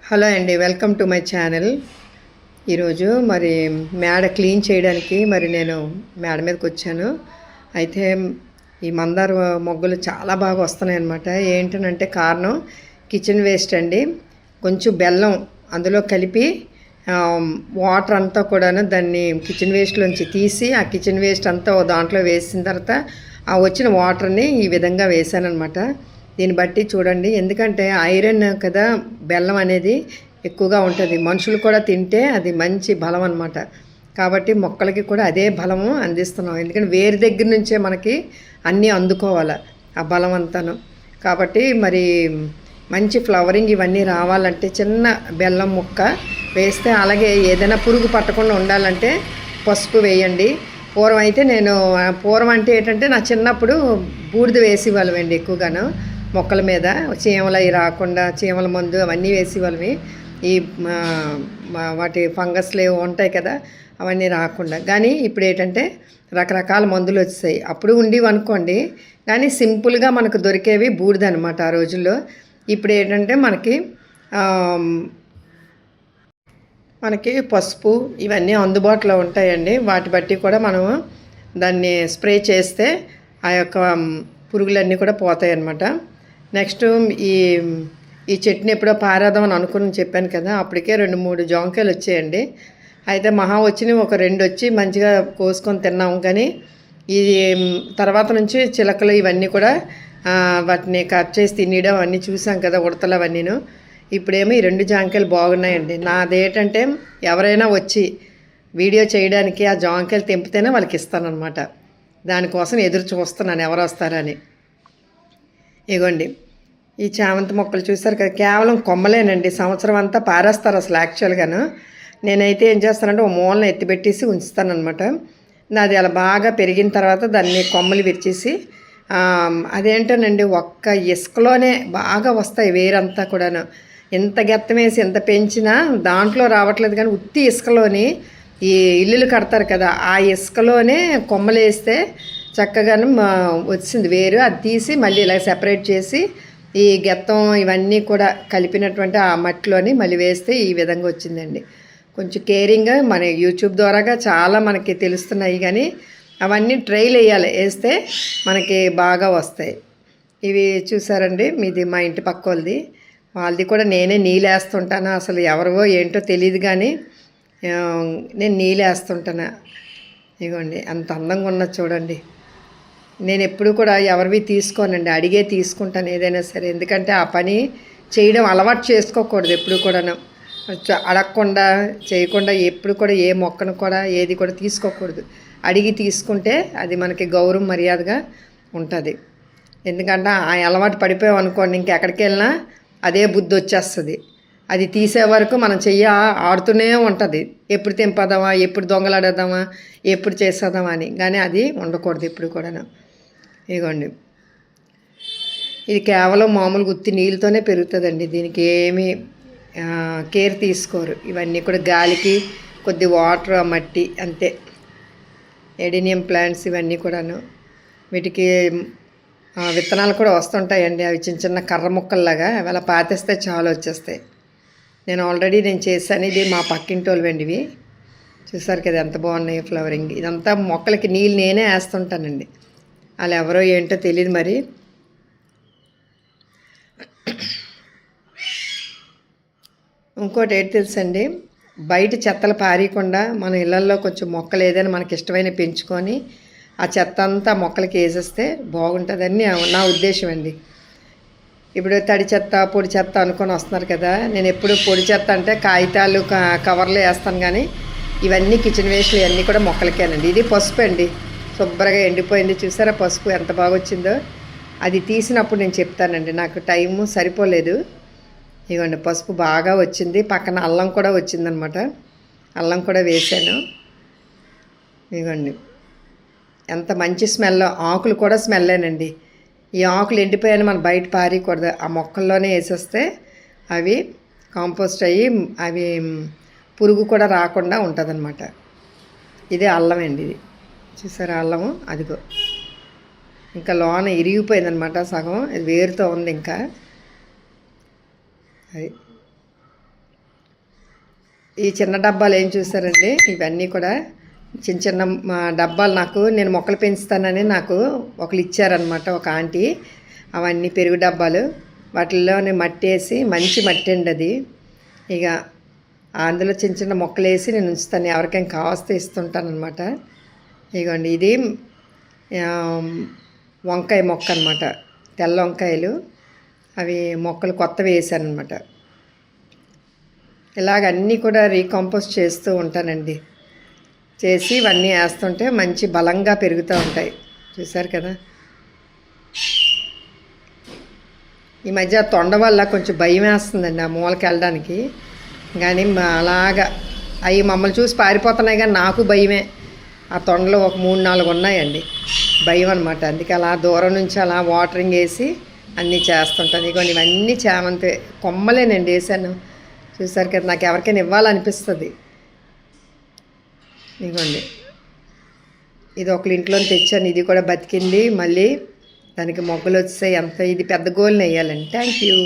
Hello అండి, welcome to my channel. ఈరోజు మరి మేడ క్లీన్ చేయడానికి నేను మేడ మీదకి వచ్చాను. అయితే ఈ మందార మొగ్గలు చాలా బాగా వస్తున్నాయి అన్నమాట. ఏంటనంటే కారణం కిచెన్ వేస్ట్ అండి. కొంచెం బెల్లం అందులో కలిపి వాటర్ అంతా కూడాను దాన్ని కిచెన్ వేస్ట్లోంచి తీసి ఆ కిచెన్ వేస్ట్ అంతా దాంట్లో వేసిన తర్వాత ఆ వచ్చిన వాటర్ని ఈ విధంగా వేసానమాట. దీన్ని బట్టి చూడండి, ఎందుకంటే ఐరన్ కదా బెల్లం అనేది ఎక్కువగా ఉంటుంది. మనుషులు కూడా తింటే అది మంచి బలం అనమాట. కాబట్టి మొక్కలకి కూడా అదే బలము అందిస్తున్నాం. ఎందుకంటే వేరు దగ్గర నుంచే మనకి అన్నీ అందుకోవాలి ఆ బలం అంతాను. కాబట్టి మరి మంచి ఫ్లవరింగ్ ఇవన్నీ రావాలంటే చిన్న బెల్లం ముక్క వేస్తే, అలాగే ఏదైనా పురుగు పట్టకుండా ఉండాలంటే పసుపు వేయండి. పూర్వం అయితే పూర్వం అంటే ఏంటంటే నా చిన్నప్పుడు బూడిద వేసేవాళ్ళమండి ఎక్కువగాను మొక్కల మీద. చీమలు అవి రాకుండా చీమల మందు అవన్నీ వేసేవాళ్ళమి. ఈ వాటి ఫంగస్లు ఉంటాయి కదా, అవన్నీ రాకుండా. కానీ ఇప్పుడు ఏంటంటే రకరకాల మందులు వచ్చాయి. అప్పుడు ఉండేవి అనుకోండి, కానీ సింపుల్గా మనకు దొరికేవి బూడిద అనమాట ఆ రోజుల్లో. ఇప్పుడు ఏంటంటే మనకి పసుపు ఇవన్నీ అందుబాటులో ఉంటాయండి. వాటి బట్టి కూడా మనము దాన్ని స్ప్రే చేస్తే ఆ యొక్క పురుగులన్నీ కూడా పోతాయి అన్నమాట. నెక్స్ట్ ఈ చట్నీ ఎప్పుడో పారేద్దామని అనుకుని చెప్పాను కదా, అప్పటికే 2-3 జాంకాయలు వచ్చాయండి. అయితే మహా వచ్చినవి ఒక 2 వచ్చి మంచిగా కోసుకొని తిన్నాము. కానీ ఇది తర్వాత నుంచి చిలకలు ఇవన్నీ కూడా వాటిని కట్ చేసి తినడం అన్నీ చూసాం కదా, ఉడతలు అవన్నీను. ఇప్పుడేమో ఈ 2 జాంకాయలు బాగున్నాయండి. నాదేంటంటే ఎవరైనా వచ్చి వీడియో చేయడానికి ఆ జాంకాయలు తెంపితేనే వాళ్ళకి ఇస్తానన్నమాట. దానికోసం ఎదురు చూస్తున్నాను ఎవరు వస్తారని. ఇగోండి ఈ చామంతి మొక్కలు చూస్తారు కదా, కేవలం కొమ్మలేనండి. సంవత్సరం అంతా పారేస్తారు అసలు యాక్చువల్గాను. నేనైతే ఏం చేస్తానంటే ఓ మూలను ఎత్తిపెట్టేసి ఉంచుతానమాట. అది అలా బాగా పెరిగిన తర్వాత దాన్ని కొమ్మలు విరిచేసి అదేంటోనండి ఒక్క ఇసుకలోనే బాగా వస్తాయి వేరంతా కూడాను. ఎంత గెత్తం వేసి ఎంత పెంచినా దాంట్లో రావట్లేదు. కానీ ఉత్తి ఇసుకలోని ఈ ఇల్లులు కడతారు కదా, ఆ ఇసుకలోనే కొమ్మలు వేస్తే చక్కగాను వచ్చింది వేరు. అది తీసి మళ్ళీ ఇలా సెపరేట్ చేసి ఈ గెత్తం ఇవన్నీ కూడా కలిపినటువంటి ఆ మట్టిలోని మళ్ళీ వేస్తే ఈ విధంగా వచ్చిందండి. కొంచెం కేరింగ్గా మన యూట్యూబ్ ద్వారాగా చాలా మనకి తెలుస్తున్నాయి. కానీ అవన్నీ ట్రైల్ వేయాలి, వేస్తే మనకి బాగా వస్తాయి. ఇవి చూసారండి, మీది మా ఇంటి పక్క వాళ్ళది కూడా నేనే నీళ్ళు వేస్తుంటాను. అసలు ఎవరివో ఏంటో తెలియదు, కానీ నేను నీళ్ళు వేస్తుంటాను. ఇగోండి అంత అందంగా ఉన్నది చూడండి. నేను ఎప్పుడు కూడా ఎవరివి తీసుకోనండి, అడిగే తీసుకుంటాను ఏదైనా సరే. ఎందుకంటే ఆ పని చేయడం అలవాటు చేసుకోకూడదు ఎప్పుడు కూడాను. అడగకుండా చేయకుండా ఎప్పుడు కూడా ఏ మొక్కను కూడా ఏది కూడా తీసుకోకూడదు. అడిగి తీసుకుంటే అది మనకి గౌరవం మర్యాదగా ఉంటుంది. ఎందుకంటే ఆ అలవాటు పడిపోయాం అనుకోండి, ఇంకెక్కడికి వెళ్ళినా అదే బుద్ధి వచ్చేస్తుంది. అది తీసే వరకు మనం ఆడుతూనే ఉంటుంది. ఎప్పుడు తెంపదామా, ఎప్పుడు దొంగలాడదామా, ఎప్పుడు చేసేద్దామా అని. కానీ అది ఉండకూడదు ఎప్పుడు కూడాను. ఇదిగోండి, ఇది కేవలం మామూలు గుత్తి నీళ్ళతోనే పెరుగుతుందండి. దీనికి ఏమీ కేర్ తీసుకోరు. ఇవన్నీ కూడా గాలికి కొద్ది వాటర్ మట్టి అంతే. ఎడీనియం ప్లాంట్స్ ఇవన్నీ కూడాను. వీటికి విత్తనాలు కూడా వస్తుంటాయండి. అవి చిన్న చిన్న కర్ర ముక్కల్లాగా అలా పాతేస్తే చాలా వచ్చేస్తాయి. నేను చేశాను. ఇది మా పక్కింటి వాళ్ళవండి. ఇవి చూసారు కదా ఎంత బాగున్నాయి ఫ్లవరింగ్. ఇదంతా మొక్కలకి నీళ్ళు నేనే వేస్తుంటానండి. వాళ్ళు ఎవరో ఏంటో తెలియదు మరి. ఇంకోటి ఏంటి తెలుసండి, బయట చెత్తలు పారేయకుండా మన ఇళ్ళల్లో కొంచెం మొక్కలు ఏదైనా మనకి ఇష్టమైన పెంచుకొని ఆ చెత్త అంతా మొక్కలకి వేసేస్తే బాగుంటుందని నా ఉద్దేశం అండి. ఇప్పుడు తడి చెత్త పొడి చెత్త అనుకొని వస్తున్నారు కదా, నేను ఎప్పుడు పొడి చెత్త అంటే కాగితాలు కవర్లు వేస్తాను. కానీ ఇవన్నీ కిచెన్ వేస్ట్లు ఇవన్నీ కూడా మొక్కలకేనండి. ఇది పసుపు అండి, శుభ్రంగా ఎండిపోయింది. చూసారా పసుపు ఎంత బాగా వచ్చిందో. అది తీసినప్పుడు నేను చెప్తానండి, నాకు టైము సరిపోలేదు. ఇదిగోండి పసుపు బాగా వచ్చింది. పక్కన అల్లం కూడా వచ్చిందనమాట. అల్లం కూడా వేసాను. ఇదిగోండి ఎంత మంచి స్మెల్. ఆకులు కూడా స్మెల్లేనండి. ఈ ఆకులు ఎండిపోయాయని మనం బయట పారేయకూడదు, ఆ మొక్కల్లోనే వేసేస్తే అవి కాంపోస్ట్ అయ్యి అవి పురుగు కూడా రాకుండా ఉంటుందన్నమాట. ఇదే అల్లం అండి. ఇది చూసారా అల్లము, అదిగో ఇంకా లోన ఇరిగిపోయిందనమాట సగం. ఇది వేరుతో ఉంది ఇంకా. అది ఈ చిన్న డబ్బాలు ఏం చూసారండి, ఇవన్నీ కూడా చిన్న చిన్న డబ్బాలు. నేను మొక్కలు పెంచుతానని నాకు ఒకరు ఇచ్చారనమాట, ఒక ఆంటీ. అవన్నీ పెరుగు డబ్బాలు. వాటిల్లోనే మట్టి వేసి, మంచి మట్టి అండి అది. ఇక అందులో చిన్న చిన్న మొక్కలు వేసి నేను ఉంచుతాను, ఎవరికైనా కావస్తే ఇస్తుంటాను అనమాట. ఇగోండి, ఇది వంకాయ మొక్క అనమాట, తెల్ల వంకాయలు. అవి మొక్కలు కొత్తవి వేసాను అనమాట. ఇలాగ అన్నీ కూడా రీకంపోస్ట్ చేస్తూ ఉంటానండి. చేసి ఇవన్నీ వేస్తుంటే మంచి బలంగా పెరుగుతూ ఉంటాయి. చూసారు కదా. ఈ మధ్య తొండ వల్ల కొంచెం భయం వేస్తుందండి ఆ మూలకి వెళ్ళడానికి. కానీ అలాగా అవి మమ్మల్ని చూసి పారిపోతున్నాయి, కానీ నాకు భయమే. ఆ తొండలు ఒక 3-4 ఉన్నాయండి, భయం అనమాట. అందుకే అలా దూరం నుంచి అలా వాటరింగ్ వేసి అన్నీ చేస్తుంటాను. ఇదిగోండి, ఇవన్నీ చామంతి కొమ్మలేనండి వేసాను. చూసారు కదా, నాకు ఎవరికైనా ఇవ్వాలనిపిస్తుంది. ఇదిగోండి, ఇది ఒకరి ఇంట్లో తెచ్చాను, ఇది కూడా బతికింది. మళ్ళీ దానికి మొగ్గలు వచ్చాయి. ఇది పెద్ద గోల్ని వేయాలండి. Thank you.